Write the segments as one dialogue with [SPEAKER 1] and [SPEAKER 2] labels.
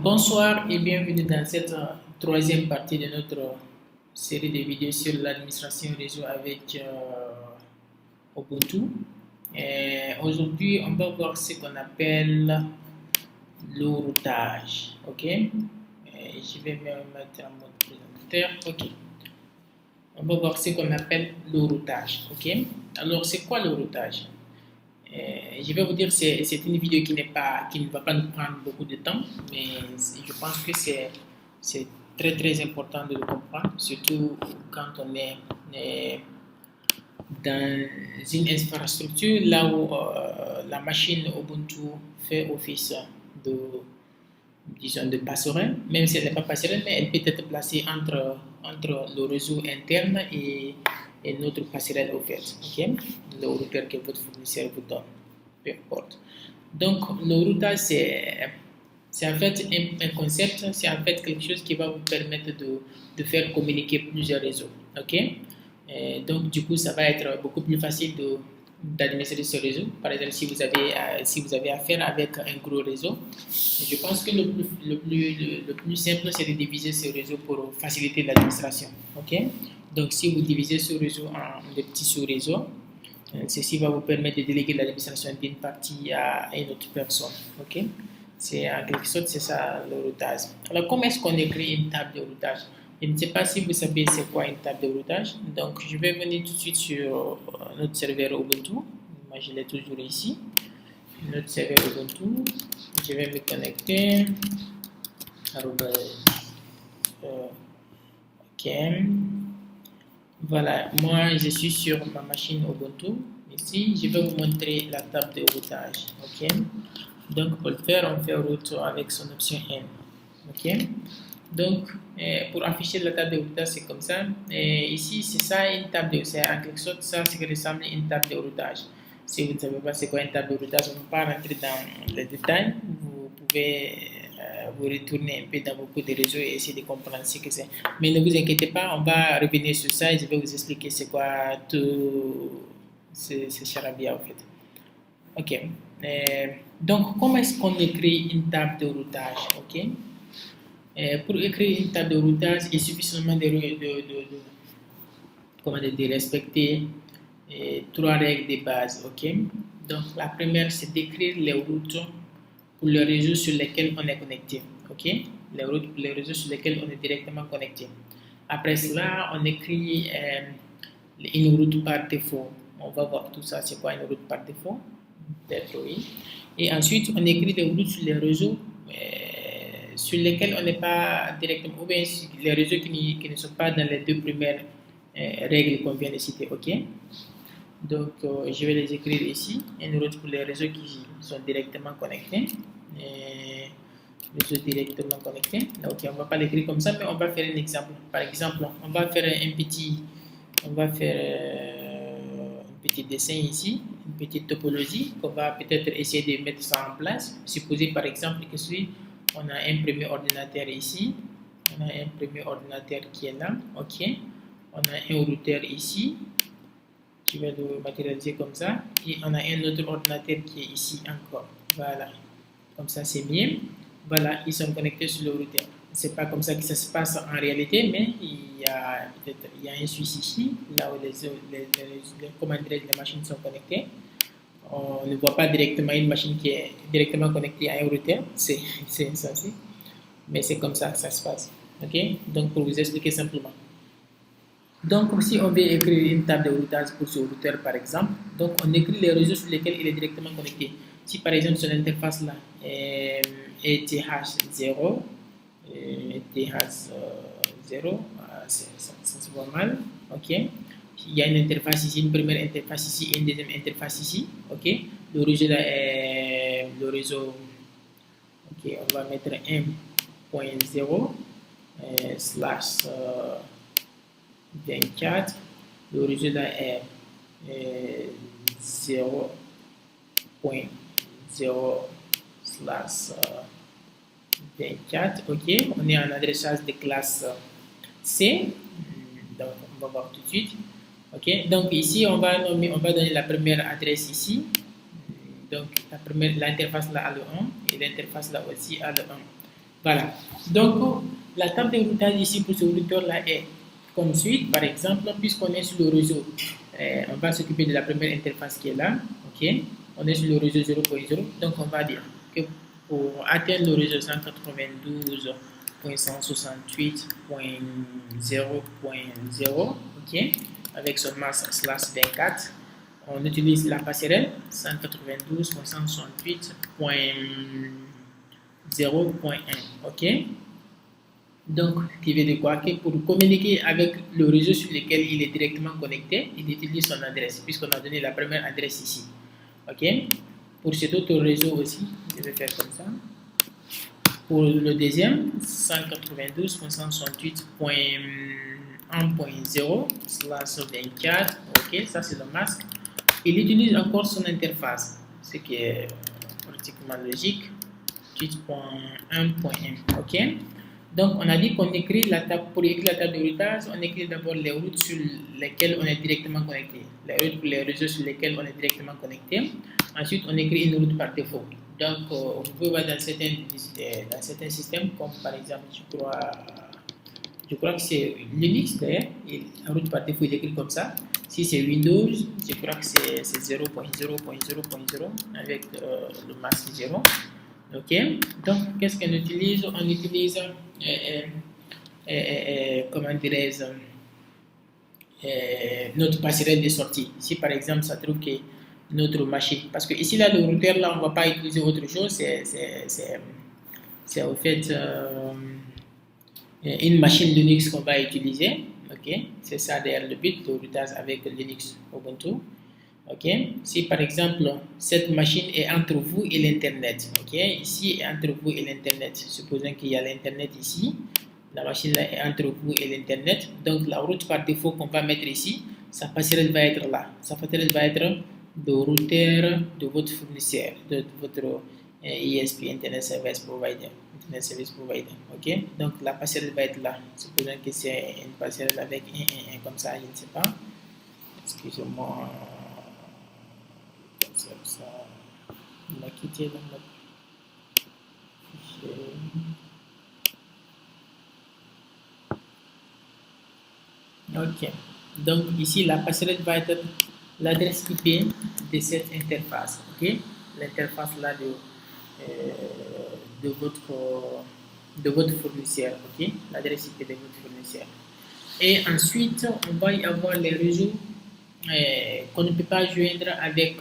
[SPEAKER 1] Bonsoir et bienvenue dans cette troisième partie de notre série de vidéos sur l'administration réseau avec Ubuntu. Aujourd'hui, on va voir ce qu'on appelle le routage. Ok, je vais me mettre en mode présentateur. Ok, on va voir ce qu'on appelle le routage. Ok, alors c'est quoi le routage? Je vais vous dire, c'est une vidéo qui ne va pas nous prendre beaucoup de temps, mais je pense que c'est très important de le comprendre, surtout quand on est dans une infrastructure là où la machine Ubuntu fait office de, disons, de passerelle, même si elle n'est pas passerelle, mais elle peut être placée entre le réseau interne et notre passerelle offerte, ok, le routeur que votre fournisseur vous donne. Peu importe. Donc, le routage, c'est en fait un concept, c'est en fait quelque chose qui va vous permettre de faire communiquer plusieurs réseaux. Ok? Donc, du coup, ça va être beaucoup plus facile d'administrer ce réseau. Par exemple, si vous avez affaire avec un gros réseau, je pense que le plus simple, c'est de diviser ce réseau pour faciliter l'administration. Ok? Donc, si vous divisez ce réseau en des petits sous-réseaux, ceci va vous permettre de déléguer l'administration d'une partie à une autre personne. Ok? C'est en quelque sorte, c'est ça le routage. Alors, comment est-ce qu'on écrit une table de routage? Je ne sais pas si vous savez c'est quoi une table de routage. Donc, je vais venir tout de suite sur notre serveur Ubuntu. Moi, je l'ai toujours ici. Notre serveur Ubuntu. Je vais me connecter. Ok. Voilà, moi je suis sur ma machine Ubuntu. Ici, je vais vous montrer la table de routage. Ok. Donc, pour le faire, on fait route avec son option N. Ok. Donc, pour afficher la table de routage, c'est comme ça. Ici, c'est ça une table de routage. C'est en quelque sorte ça, ce qui ressemble à une table de routage. Si vous ne savez pas c'est quoi une table de routage, on ne va pas rentrer dans les détails. Vous pouvez vous retourner un peu dans beaucoup de réseaux et essayer de comprendre ce que c'est. Mais ne vous inquiétez pas, on va revenir sur ça et je vais vous expliquer c'est quoi tout ce charabia en fait. Ok. Donc, comment est-ce qu'on écrit une table de routage? Ok. Pour écrire une table de routage, il suffit seulement de respecter trois règles de base. Ok. Donc, la première, c'est d'écrire les routes pour les réseaux sur lesquels on est connecté. Ok. Les routes pour les réseaux sur lesquels on est directement connecté. Après cela, on écrit une route par défaut. On va voir tout ça, c'est quoi une route par défaut. Peut-être oui. Et ensuite, on écrit des routes sur les réseaux sur lesquels on n'est pas directement, ou bien les réseaux qui ne sont pas dans les deux premières règles qu'on vient de citer. Ok. Donc, je vais les écrire ici. Une route pour les réseaux qui sont directement connectés. Réseaux directement connectés. Ok, on ne va pas l'écrire comme ça, mais on va faire un exemple. Par exemple, on va faire un petit dessin ici, une petite topologie qu'on va peut-être essayer de mettre ça en place. Supposez par exemple que on a un premier ordinateur ici, on a un premier ordinateur qui est là, ok. On a un routeur ici, qui va le matérialiser comme ça, et on a un autre ordinateur qui est ici encore. Voilà, comme ça c'est bien. Voilà, ils sont connectés sur le routeur. C'est pas comme ça que ça se passe en réalité, mais il y a un switch ici, là où les machines sont connectées. On ne voit pas directement une machine qui est directement connectée à un routeur, c'est insensé, mais c'est comme ça que ça se passe. Ok, donc pour vous expliquer simplement. Donc, si on veut écrire une table de routage pour ce routeur par exemple, donc on écrit les réseaux sur lesquels il est directement connecté. Si par exemple son interface là est TH0, TH0, ça se voit mal, ok. Il y a une interface ici, une première interface ici et une deuxième interface ici, ok. Le réseau là est le réseau, ok, on va mettre 1.0 slash 24, le réseau là est 0.0 slash 24, ok, on est en adressage de classe C, donc on va voir tout de suite, ok, donc ici on va donner la première adresse ici, donc l'interface là a le 1 et l'interface là aussi a le 1, Voilà. Donc, la table de routage ici pour ce routeur-là est comme suit. Par exemple, puisqu'on est sur le réseau, on va s'occuper de la première interface qui est là. OK. On est sur le réseau 0.0. Donc, on va dire que pour atteindre le réseau 192.168.0.0, OK, avec son masque /24, on utilise la passerelle 192.168.0.1. OK. Donc, qui veut dire quoi? Que pour communiquer avec le réseau sur lequel il est directement connecté, il utilise son adresse, puisqu'on a donné la première adresse ici. OK. Pour cet autre réseau aussi, je vais faire comme ça. Pour le deuxième, 192.168.1.0/24. OK, ça c'est le masque. Il utilise encore son interface, ce qui est pratiquement logique. 8.1.1. OK. Donc, on a dit qu'on écrit la table, pour écrire la table de routage, on écrit d'abord les routes sur lesquelles on est directement connecté. Les routes pour les réseaux sur lesquels on est directement connecté. Ensuite, on écrit une route par défaut. Donc, vous pouvez voir dans certains systèmes, comme par exemple, je crois que c'est Linux d'ailleurs, la route par défaut est écrite comme ça. Si c'est Windows, je crois que c'est 0.0.0.0 avec le masque 0. OK. Donc, qu'est-ce qu'on utilise? On utilise, comment dirais-je, notre passerelle de sortie. Si par exemple, ça trouve que notre machine, parce que ici, là, le routeur, là, on ne va pas utiliser autre chose, c'est au fait une machine Linux qu'on va utiliser. OK. C'est ça d'ailleurs le but, le routage avec Linux Ubuntu. OK. Si par exemple cette machine est entre vous et l'internet, OK, ici est entre vous et l'internet, supposons qu'il y a l'internet ici, la machine là est entre vous et l'internet, donc la route par défaut qu'on va mettre ici, sa passerelle va être là, sa passerelle va être le routeur de votre fournisseur, de votre ISP, Internet Service Provider, OK, donc la passerelle va être là, supposons que c'est une passerelle avec un comme ça, je ne sais pas, excusez-moi. Ça, on va quitter dans notre fichier. OK. Donc ici, la passerelle va être l'adresse IP de cette interface. OK. L'interface là de votre fournisseur. OK. L'adresse IP de votre fournisseur. Et ensuite, on va y avoir les réseaux qu'on ne peut pas joindre avec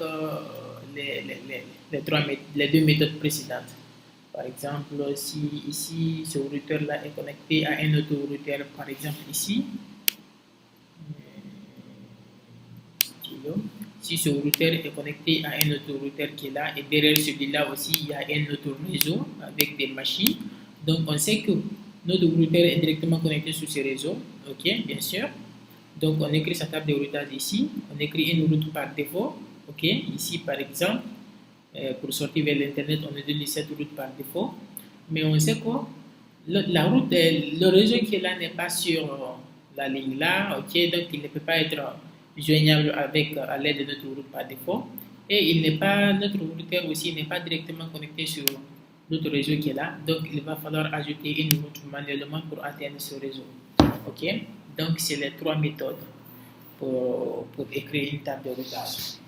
[SPEAKER 1] les deux méthodes précédentes. Par exemple, si ici ce routeur-là est connecté à un autre routeur, par exemple ici, si ce routeur est connecté à un autre routeur qui est là, et derrière celui-là aussi, il y a un autre réseau avec des machines. Donc, on sait que notre routeur est directement connecté sur ce réseau. OK, bien sûr. Donc, on écrit sa table de routage ici. On écrit une route par défaut. OK, ici, par exemple, pour sortir vers l'Internet, on utilise cette route par défaut. Mais on sait quoi? Le réseau qui est là n'est pas sur la ligne là. OK, donc il ne peut pas être joignable à l'aide de notre route par défaut. Et notre routeur aussi n'est pas directement connecté sur notre réseau qui est là. Donc, il va falloir ajouter une route manuellement pour atteindre ce réseau. OK? Donc, c'est les trois méthodes pour écrire une table de routage.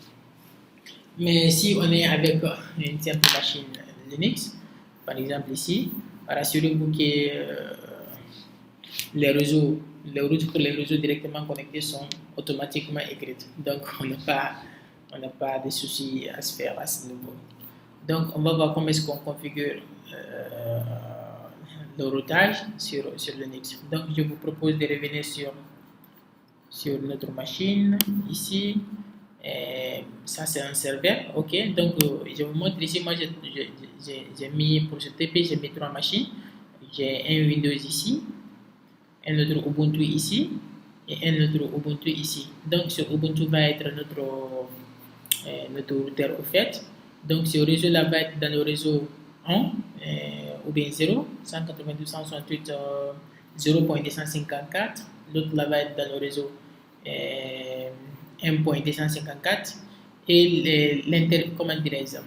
[SPEAKER 1] Mais si on est avec une simple machine Linux, par exemple ici, rassurez-vous que les routes pour les réseaux directement connectés sont automatiquement écrites. Donc, on n'a pas de soucis à se faire à ce niveau. Donc, on va voir comment est-ce qu'on configure le routage sur Linux. Donc, je vous propose de revenir sur notre machine ici. Et ça, c'est un serveur. OK. Donc, je vous montre ici. Moi, j'ai mis pour ce TP, j'ai mis 3 machines. J'ai un Windows ici, un autre Ubuntu ici et un autre Ubuntu ici. Donc, ce Ubuntu va être notre routeur au fait. Donc, ce réseau-là va être dans le réseau 1 ou bien 0, 192.168 0.254. L'autre là va être dans le réseau 1.254 et comment dirais-je,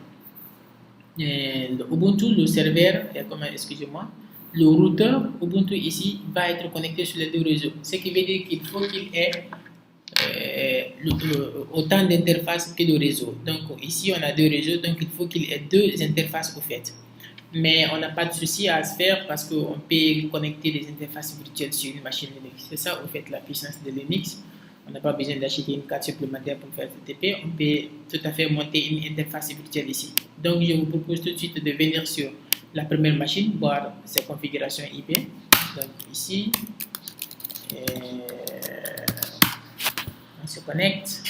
[SPEAKER 1] Ubuntu, le serveur, excusez-moi, le routeur Ubuntu ici va être connecté sur les deux réseaux. Ce qui veut dire qu'il faut qu'il ait autant d'interfaces que de réseaux. Donc ici on a deux réseaux, donc il faut qu'il ait deux interfaces au fait. Mais on n'a pas de souci à se faire parce qu'on peut connecter les interfaces virtuelles sur une machine Linux. C'est ça au fait la puissance de Linux. On n'a pas besoin d'acheter une carte supplémentaire pour faire TTP. On peut tout à fait monter une interface virtuelle ici. Donc je vous propose tout de suite de venir sur la première machine, voir ses configurations IP. Donc ici, on se connecte.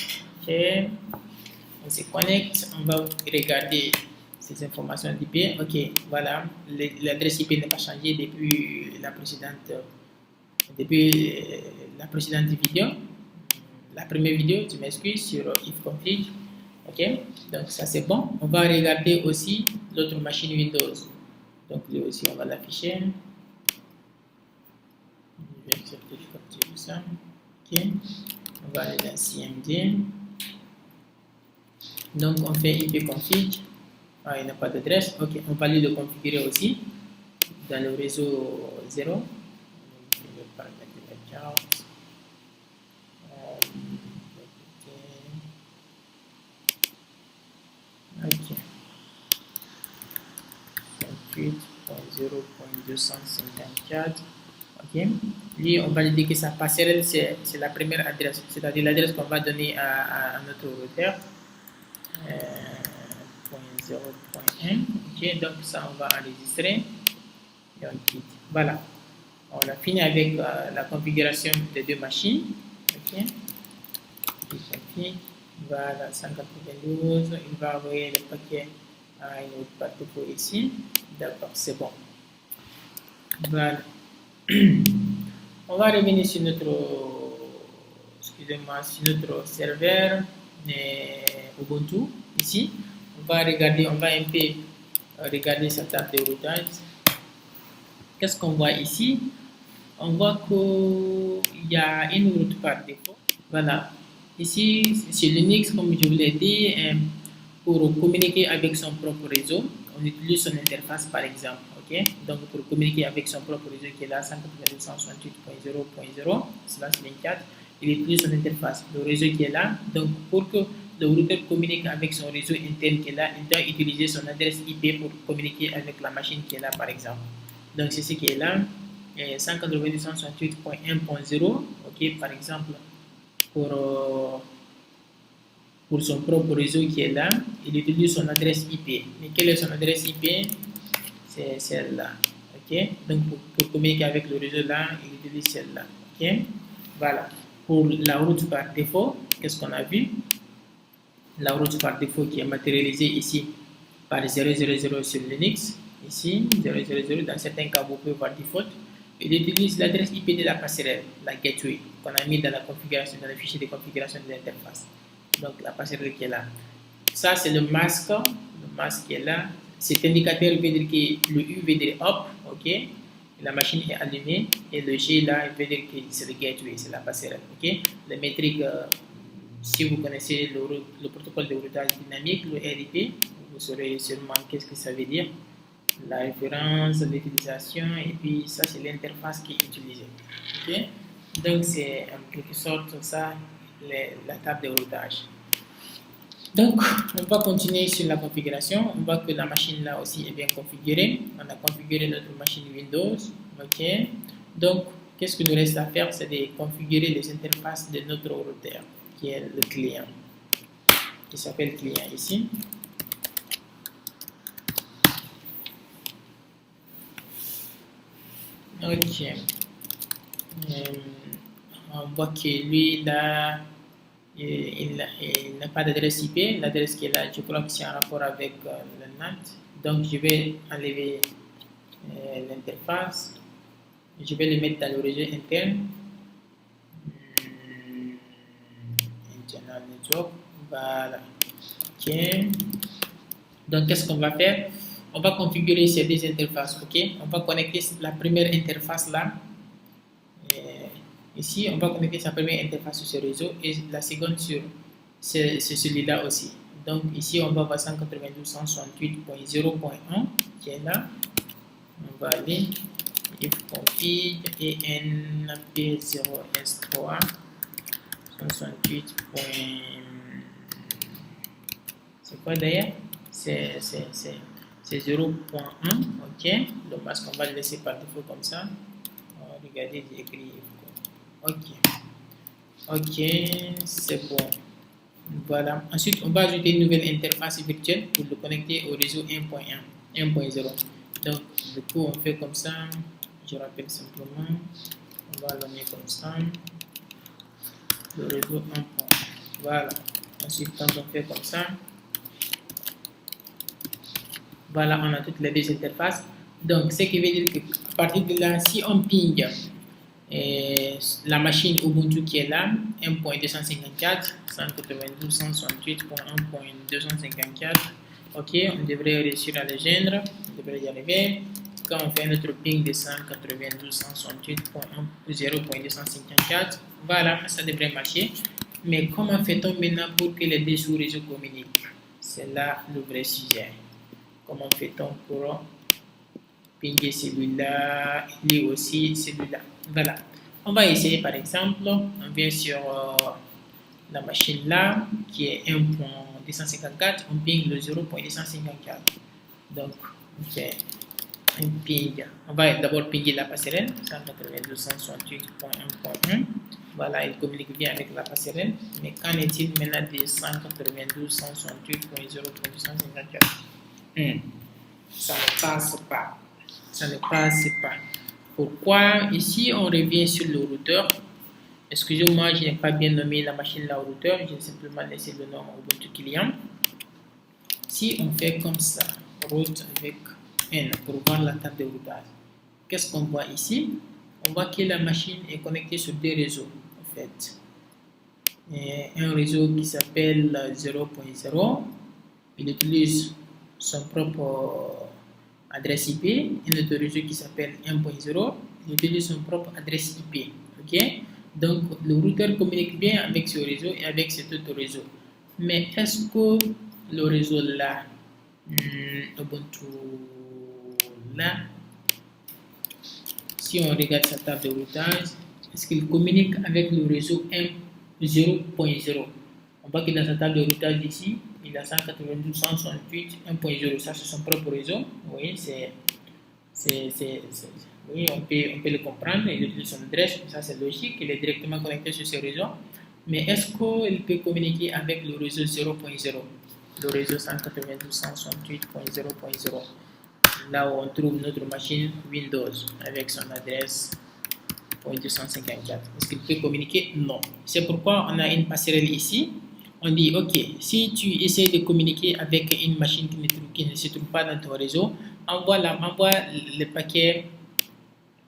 [SPEAKER 1] Okay. On se connecte. On va regarder ces informations d'IP. Ok, voilà. L'adresse IP n'est pas changée depuis la précédente vidéo. La première vidéo, je m'excuse, sur ifconfig. Ok, donc ça c'est bon. On va regarder aussi l'autre machine Windows. Donc lui aussi on va l'afficher. Je vais accepter le capture ça. Ok, on va aller dans CMD. Donc on fait ipconfig. Ah, il n'a pas d'adresse. Ok, on va lui le configurer aussi dans le réseau 0. Je vais paramétrer la charte. Ok. 28.0.254. Ok. Lui, on va lui dire que sa passerelle, c'est la première adresse, c'est-à-dire l'adresse qu'on va donner à notre routeur. 0.1. Ok, donc ça, on va enregistrer. Et on quitte. Voilà. On a fini avec la configuration des deux machines. Ok. Voilà, 192. Il va envoyer le paquet à une autre partie ici. D'accord, c'est bon. Voilà. On va revenir sur notre, excusez-moi, sur notre serveur Ubuntu ici. On va regarder, on va un peu regarder sa table de routage. Qu'est-ce qu'on voit ici? On voit qu'il y a une route par défaut. Voilà. Ici, sur Linux, comme je vous l'ai dit, pour communiquer avec son propre réseau, on utilise son interface par exemple. Okay? Donc, pour communiquer avec son propre réseau qui est là, 192.168.0.0/24, il utilise son interface, le réseau qui est là. Donc, pour que le routeur communique avec son réseau interne qui est là, il doit utiliser son adresse IP pour communiquer avec la machine qui est là par exemple. Donc, c'est ce qui est là. 192.168.1.0, ok, par exemple, pour son propre réseau qui est là, il utilise son adresse IP. Mais quelle est son adresse IP? C'est celle-là. Ok? Donc, pour communiquer avec le réseau là, il utilise celle-là. Ok? Voilà. Pour la route par défaut, qu'est-ce qu'on a vu? La route par défaut qui est matérialisée ici par 000 sur Linux. Ici, 000, dans certains cas, vous pouvez voir default. Il utilise l'adresse IP de la passerelle, la gateway, qu'on a mis dans la configuration, dans le fichier de configuration de l'interface. Donc, la passerelle qui est là. Ça, c'est le masque qui est là. Cet indicateur veut dire que le U veut dire up, ok? La machine est allumée. Et le G là, il veut dire que c'est le gateway, c'est la passerelle, ok? Les métriques, si vous connaissez le protocole de routage dynamique, le RIP, vous saurez sûrement qu'est-ce que ça veut dire. La référence, l'utilisation, et puis ça, c'est l'interface qui est utilisée. Okay? Donc, c'est en quelque sorte ça, la table de routage. Donc, on va continuer sur la configuration. On voit que la machine là aussi est bien configurée. On a configuré notre machine Windows. Ok. Donc, qu'est-ce qu'il nous reste à faire? C'est de configurer les interfaces de notre routeur, qui est le client, qui s'appelle client ici. Ok. On voit que lui, là, il n'a pas d'adresse IP. L'adresse qui est là, je crois que c'est en rapport avec le NAT. Donc, je vais enlever l'interface. Je vais le mettre dans le réseau interne. Internal Network. Voilà. Ok. Donc, qu'est-ce qu'on va faire? On va configurer ces deux interfaces, ok? On va connecter la première interface là. Ici, on va connecter sa première interface sur ce réseau et la seconde sur celui-là aussi. Donc, ici, on va voir 192.168.0.1 qui est là. On va aller if config et np0s3 168. C'est quoi d'ailleurs? C'est 0.1. Ok, donc parce qu'on va le laisser par défaut comme ça. Regardez, j'ai écrit. Ok, c'est bon. Voilà. Ensuite, on va ajouter une nouvelle interface virtuelle pour le connecter au réseau 1.0. Donc, du coup, on fait comme ça. Je rappelle simplement. On va le mettre comme ça. Le réseau 1. Voilà. Ensuite, quand on fait comme ça, voilà, on a toutes les deux interfaces. Donc, ce qui veut dire qu'à partir de là, si on ping la machine Ubuntu qui est là, 1.254.192.168.1.254, ok, on devrait réussir à le joindre, on devrait y arriver. Quand on fait notre ping de 192.168.0.254, voilà, ça devrait marcher. Mais comment fait-on maintenant pour que les deux sous-réseaux communiquent? C'est là le vrai sujet. Comment fait-on pour pinguer celui-là, lui aussi celui-là? Voilà. On va essayer par exemple, on vient sur la machine là, qui est 1.254, on ping le 0.254. Donc, on fait un ping. On va d'abord pinguer la passerelle, 192.168.1.1. Voilà, il communique bien avec la passerelle. Mais qu'en est-il maintenant de 192.168.0.254? Ça ne passe pas. Ça ne passe pas. Pourquoi? Ici, on revient sur le routeur. Excusez-moi, je n'ai pas bien nommé la machine là au routeur. J'ai simplement laissé le nom Ubuntu client. Si on fait comme ça, route avec N pour voir la table de routage, qu'est-ce qu'on voit ici? On voit que la machine est connectée sur deux réseaux, en fait. Un réseau qui s'appelle 0.0. Il utilise son propre adresse IP, un autre réseau qui s'appelle 1.0, il utilise son propre adresse IP. Ok, donc le routeur communique bien avec ce réseau et avec cet autre réseau. Mais est-ce que le réseau là, Ubuntu là, si on regarde sa table de routage, est-ce qu'il communique avec le réseau 0.0? On voit que dans sa table de routage ici, il a 192.168.1.0. Ça, c'est son propre réseau. Oui, oui, on peut le comprendre. Il utilise son adresse. Ça, c'est logique. Il est directement connecté sur ce réseau. Mais est-ce qu'il peut communiquer avec le réseau 0.0? Le réseau 192.168.0.0. Là où on trouve notre machine Windows avec son adresse 254. Est-ce qu'il peut communiquer? Non. C'est pourquoi on a une passerelle ici. On dit, ok, si tu essaies de communiquer avec une machine qui ne se trouve pas dans ton réseau, envoie le paquet,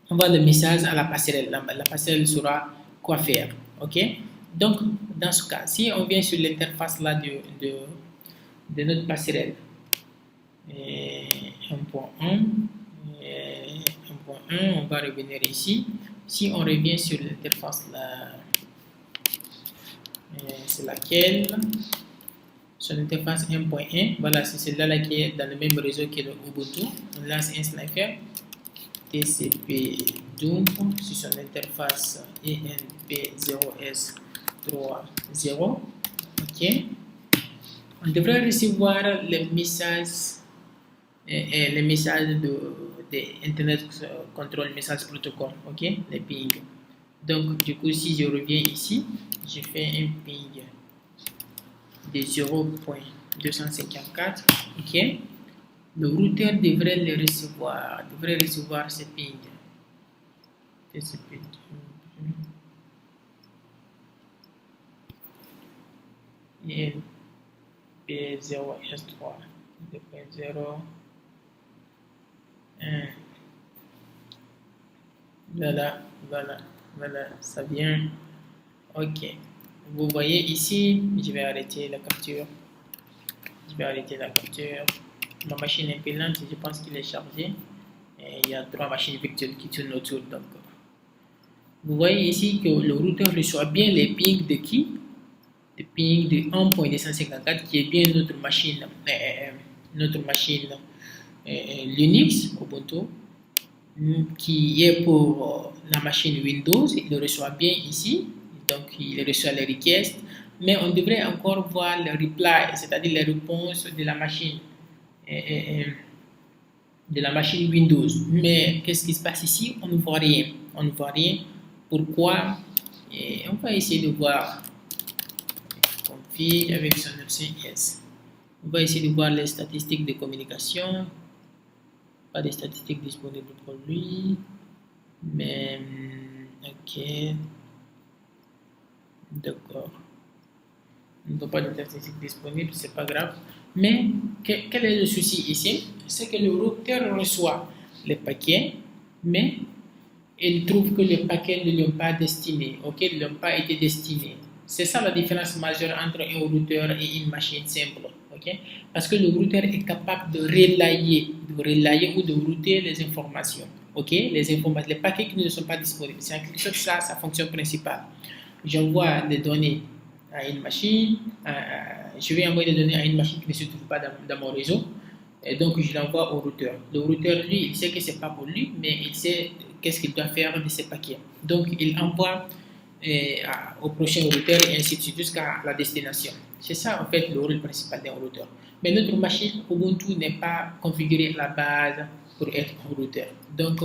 [SPEAKER 1] envoie le message à la passerelle. La passerelle saura quoi faire. Ok? Donc, dans ce cas, si on vient sur l'interface là de notre passerelle, 1.1, on va revenir ici. Si on revient sur l'interface là, c'est laquelle? Sur l'interface 1.1, voilà, c'est celle-là qui est dans le même réseau que le Ubuntu. On lance un sniper TCP dump sur son interface ENP0S30. Ok, on devrait recevoir les messages de Internet Control Message Protocol, ok, les ping. Donc, du coup, si je reviens ici, je fais un ping de 0.254, ok. Le routeur devrait recevoir ce ping. Et P0S3 2.0. Voilà, ça vient. Ok. Vous voyez ici, je vais arrêter la capture. Ma machine est un peu lente, je pense qu'il est chargé. Et il y a 3 machines virtuelles qui tournent autour. Donc, vous voyez ici que le routeur reçoit bien les pings de qui? Le ping de 1.254 qui est bien notre machine Linux, Ubuntu. qui est pour la machine Windows, il le reçoit bien ici, donc il reçoit les requests, mais on devrait encore voir le reply, c'est-à-dire les réponses de la machine Windows. Mais qu'est-ce qui se passe ici? On ne voit rien. On ne voit rien. Pourquoi? Et on va essayer de voir config avec son option yes. On va essayer de voir les statistiques de communication. Pas de statistiques disponibles pour lui. Mais ok. D'accord. On ne pas de statistiques disponibles, c'est pas grave. Mais quel est le souci ici? C'est que le routeur reçoit les paquets, mais il trouve que les paquets ne lui ont pas destiné, ok, ne lui ont pas été destinés. C'est ça la différence majeure entre un routeur et une machine simple, ok? Parce que le routeur est capable de relayer ou de router les informations, ok? Les paquets qui ne sont pas disponibles. C'est en quelque sorte ça, sa fonction principale. J'envoie des données à une machine, je vais envoyer des données à une machine qui ne se trouve pas dans mon réseau, et donc je l'envoie au routeur. Le routeur, lui, il sait que ce n'est pas pour lui, mais il sait qu'est-ce qu'il doit faire de ces paquets. Donc il envoie au prochain routeur et ainsi de suite jusqu'à la destination. C'est ça en fait le rôle principal d'un routeur. Mais notre machine Ubuntu n'est pas configurée à la base pour être un routeur. Donc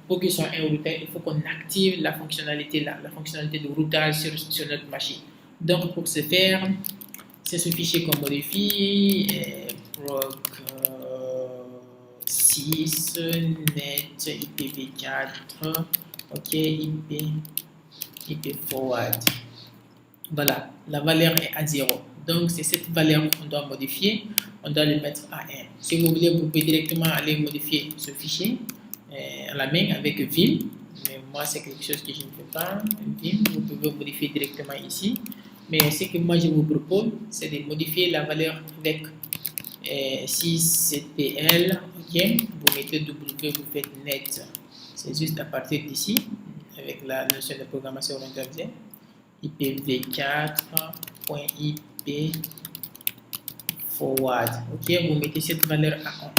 [SPEAKER 1] pour qu'il soit un routeur, il faut qu'on active la fonctionnalité de routage sur notre machine. Donc pour ce faire, c'est ce fichier qu'on modifie, proc 6 net IPv4, ok, IP forward. Voilà, la valeur est à 0. Donc c'est cette valeur qu'on doit modifier, on doit le mettre à 1. Si vous voulez, vous pouvez directement aller modifier ce fichier à la main avec Vim, mais moi c'est quelque chose que je ne fais pas. Vim, vous pouvez modifier directement ici. Mais ce que moi je vous propose, c'est de modifier la valeur avec 6ctl, ok, vous mettez W, vous faites net, c'est juste à partir d'ici, avec la notion de programmation orientée, IPv4.ip forward, ok, vous mettez cette valeur à 1,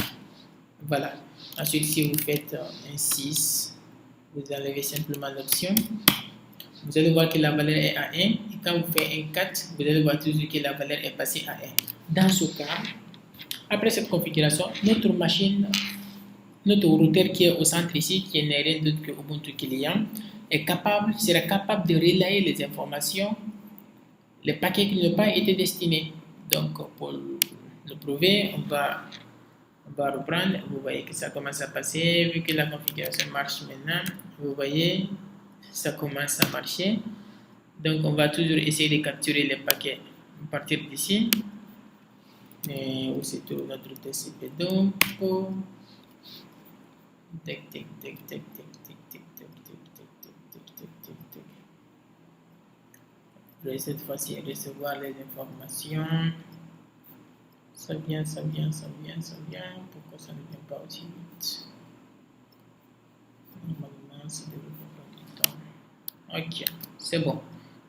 [SPEAKER 1] voilà. Ensuite, si vous faites un 6, vous enlevez simplement l'option. Vous allez voir que la valeur est à 1 et quand vous faites un 4, vous allez voir toujours que la valeur est passée à 1. Dans ce cas, après cette configuration, notre machine, notre routeur qui est au centre ici, qui n'est rien d'autre que Ubuntu Client, sera capable de relayer les informations, les paquets qui n'ont pas été destinés. Donc, pour le prouver, on va reprendre. Vous voyez que ça commence à passer, vu que la configuration marche maintenant. Vous voyez, ça commence à marcher. Donc on va toujours essayer de capturer les paquets à partir d'ici. Où se trouve notre TCP donc je vais cette fois-ci recevoir les informations. Ça vient. Pourquoi ça ne vient pas aussi vite? Normalement, ça devrait prendre du temps. Ok, c'est bon.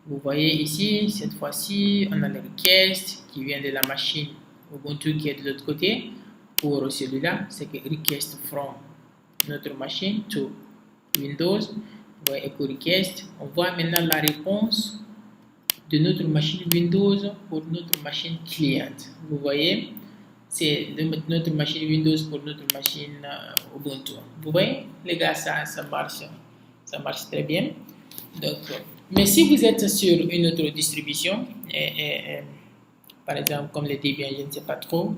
[SPEAKER 1] Vous voyez ici, cette fois-ci, on a le request qui vient de la machine Ubuntu qui est de l'autre côté. Pour celui-là, c'est que request from notre machine to Windows. Vous voyez echo request. On voit maintenant la réponse de notre machine Windows pour notre machine client. Vous voyez, c'est notre machine Windows pour notre machine Ubuntu. Vous voyez, les gars, ça marche très bien. Donc, mais si vous êtes sur une autre distribution, par exemple comme les Debian, je ne sais pas trop,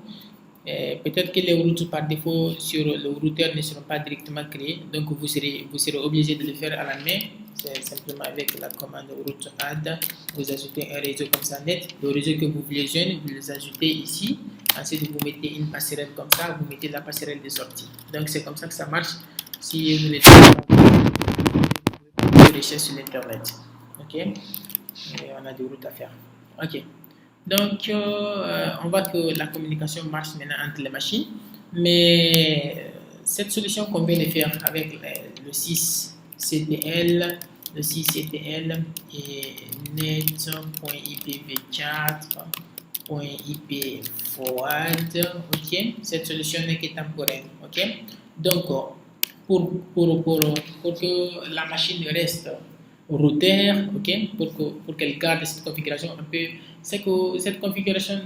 [SPEAKER 1] peut-être que les routes par défaut sur le routeur ne seront pas directement créées, donc vous serez obligé de le faire à la main. C'est simplement avec la commande route add, vous ajoutez un réseau comme ça net, le réseau que vous voulez joindre, vous les ajoutez ici, ensuite vous mettez une passerelle comme ça, vous mettez la passerelle de sortie. Donc c'est comme ça que ça marche. Si vous voulez rechercher sur l'internet, ok, et on a des routes à faire, ok. Donc on voit que la communication marche maintenant entre les machines, mais cette solution qu'on vient de faire avec le 6ctl, et net.ipv4.ip forward, ok, cette solution n'est que temporaire, ok. Donc pour que la machine reste routeur, ok, pour qu'elle garde cette configuration un peu, c'est que cette configuration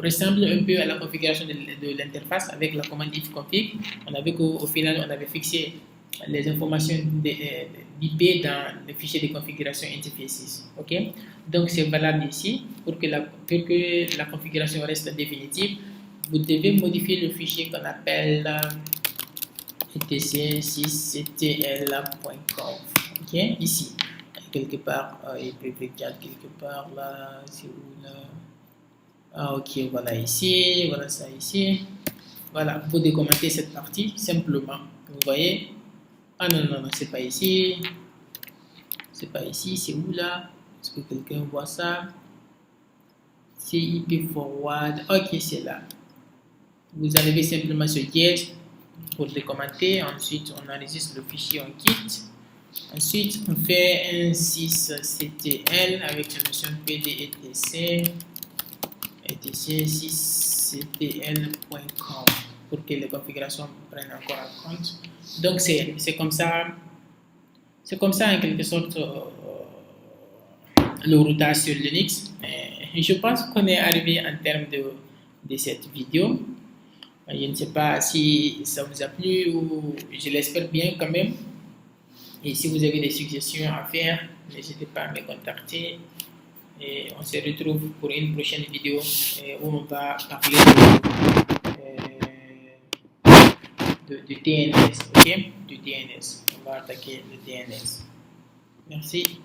[SPEAKER 1] ressemble un peu à la configuration de l'interface avec la commande ifconfig. On avait qu'au final, on avait fixé les informations d'IP dans le fichier de configuration interfaces, ok. Donc c'est valable ici pour que la configuration reste définitive. Vous devez modifier le fichier qu'on appelle etc6ctl.conf, ok, ici quelque part, IPv4 quelque part là, c'est où là? Ah ok, voilà ici, voilà ça ici, voilà, vous décommentez cette partie simplement, vous voyez. Ah non non non, c'est pas ici, c'est où là? Est-ce que quelqu'un voit ça? C'est IP forward, ok, c'est là. Vous arrivez simplement sur yes pour décommenter. Ensuite, on enregistre le fichier en kit. Ensuite, on fait un 6ctl avec la notion pd etc 6ctl.com pour que les configurations prennent encore en compte. Donc, c'est comme ça en quelque sorte le routage sur Linux. Je pense qu'on est arrivé en termes de cette vidéo. Je ne sais pas si ça vous a plu ou je l'espère bien quand même. Et si vous avez des suggestions à faire, n'hésitez pas à me contacter. Et on se retrouve pour une prochaine vidéo où on va parler de DNS, ok? Du DNS. On va attaquer le DNS. Merci.